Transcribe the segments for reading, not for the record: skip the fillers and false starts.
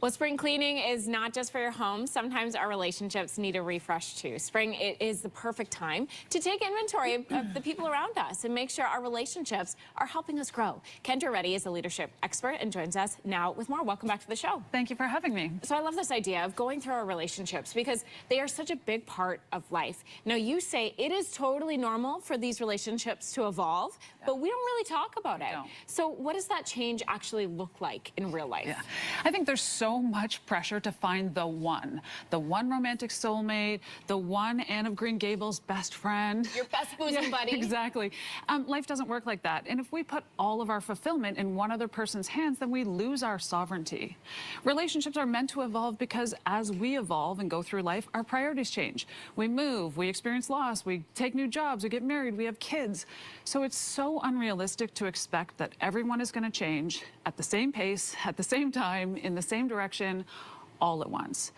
Well, spring cleaning is not just for your home. Sometimes our relationships need a refresh too. Spring, it is the perfect time to take inventory of the people around us and make sure our relationships are helping us grow. Kendra Reddy is a leadership expert and joins us now with more. Welcome back to the show. Thank you for having me. So I love this idea of going through our relationships because they are such a big part of life. Now, you say it is totally normal for these relationships to evolve, but we don't really talk about it. So what does that change actually look like in real life? Yeah. I think there's so much pressure to find the one romantic soulmate, the one Anne of Green Gables best friend. Your best bosom buddy. Exactly. Life doesn't work like that. And if we put all of our fulfillment in one other person's hands, then we lose our sovereignty. Relationships are meant to evolve because as we evolve and go through life, our priorities change. We move, we experience loss, we take new jobs, we get married, we have kids. So it's so unrealistic to expect that everyone is going to change at the same pace, at the same time, in the same direction, all at once.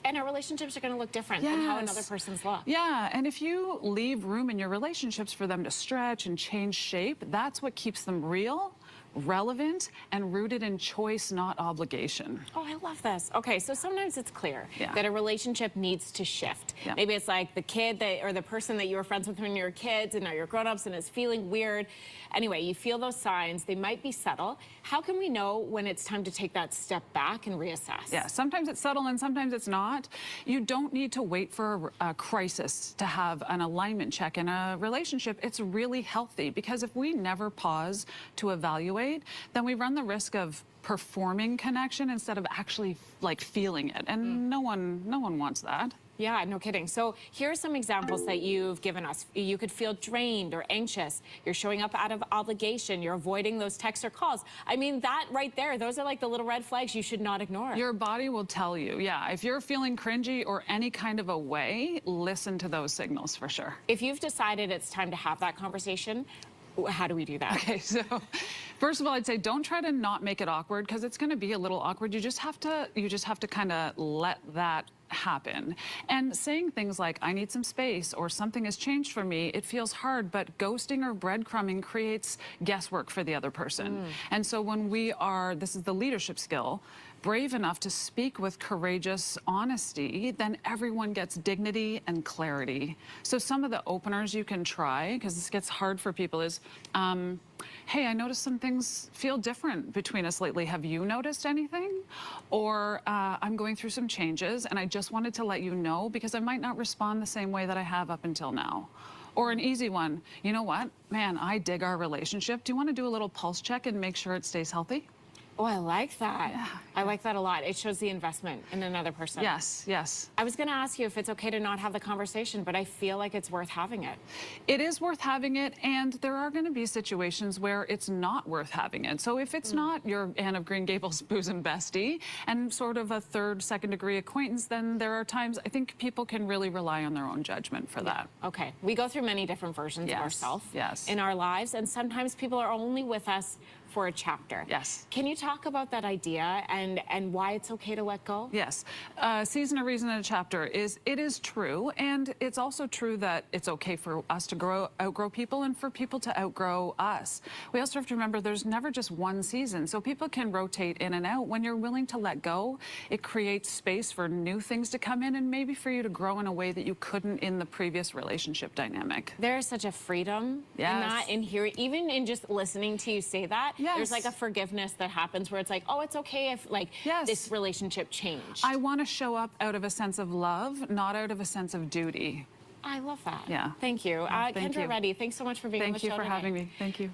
And our relationships are going to look different than how another person's look. Yeah, and if you leave room in your relationships for them to stretch and change shape, that's what keeps them real, relevant, and rooted in choice, not obligation. Oh, I love this. Okay, so sometimes it's clear that a relationship needs to shift. Maybe it's like the kid or the person that you were friends with when you were kids and now you're grown-ups and is feeling weird. Anyway, you feel those signs. They might be subtle. How can we know when it's time to take that step back and reassess? Yeah, sometimes it's subtle and sometimes it's not. You don't need to wait for a crisis to have an alignment check in a relationship. It's really healthy because if we never pause to evaluate, then we run the risk of performing connection instead of actually like feeling it, and no one wants that. Yeah, no kidding. So here are some examples that you've given us. You could feel drained or anxious. You're showing up out of obligation. You're avoiding those texts or calls. I mean, that right there, those are like the little red flags you should not ignore. Your body will tell you, yeah, if you're feeling cringy or any kind of a way, listen to those signals for sure. If you've decided it's time to have that conversation, how do we do that? Okay, so first of all, I'd say don't try to not make it awkward because it's going to be a little awkward. You just have to kind of let that happen. And saying things like, I need some space, or something has changed for me, it feels hard, but ghosting or breadcrumbing creates guesswork for the other person. And so when we are, this is the leadership skill, brave enough to speak with courageous honesty, then everyone gets dignity and clarity. So some of the openers you can try, because this gets hard for people, is, hey, I noticed some things feel different between us lately. Have you noticed anything? Or I'm going through some changes and I just wanted to let you know because I might not respond the same way that I have up until now. Or an easy one, you know what? Man, I dig our relationship. Do you want to do a little pulse check and make sure it stays healthy? Oh, I like that. Yeah. I like that a lot. It shows the investment in another person. Yes, yes. I was going to ask you if it's okay to not have the conversation, but I feel like it's worth having it. It is worth having it, and there are going to be situations where it's not worth having it. So if it's not your Anne of Green Gables bosom bestie and sort of a third, second degree acquaintance, then there are times I think people can really rely on their own judgment for that. Okay. We go through many different versions of ourselves in our lives, and sometimes people are only with us for a chapter. Yes. Can you talk about that idea and why it's okay to let go? Yes. Season, a reason, and a chapter is true, and it's also true that it's okay for us to outgrow people and for people to outgrow us. We also have to remember there's never just one season, so people can rotate in and out. When you're willing to let go, it creates space for new things to come in and maybe for you to grow in a way that you couldn't in the previous relationship dynamic. There is such a freedom in that, in here, even in just listening to you say that. There's like a forgiveness that happens where it's like, oh, it's okay if like this relationship changed. I want to show up out of a sense of love, not out of a sense of duty. I love that. Yeah. Thank you. Thank Kendra you. Reddy, thanks so much for being on the show Thank you for having me. Thank you.